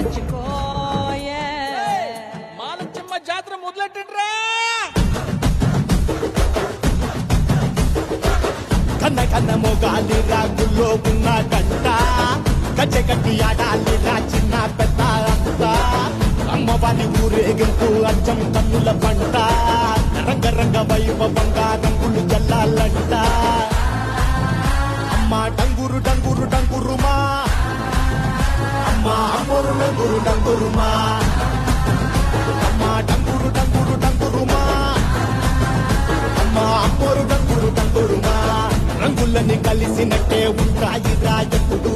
పుణ్యమెచ్చుకోయే మాలచ్చమ్మ జాతర మొదలెట్టండ్రా. కన్న కన్న మొగాలి రాగుల్లో ఉన్న గంట గజ్జె కట్టి ఆడాలిరా చిన్న పెద్ద అంతా అమ్మవారి ఊరేగింపు అచ్చం కన్నుల పంట రంగరంగ వైభవంగా రంగులు జల్లాలంట అమ్మ డంగురు డంగురు డంగురుమా అమ్మ అమ్మోరు డంగురు డంగురుమా అమ్మ డంగురు డంగురు డంగురుమా అమ్మ అమ్మోరు డంగురు డంగురుమా రంగులని కలిసినట్టే ఉంటాయి రాజప్పుడు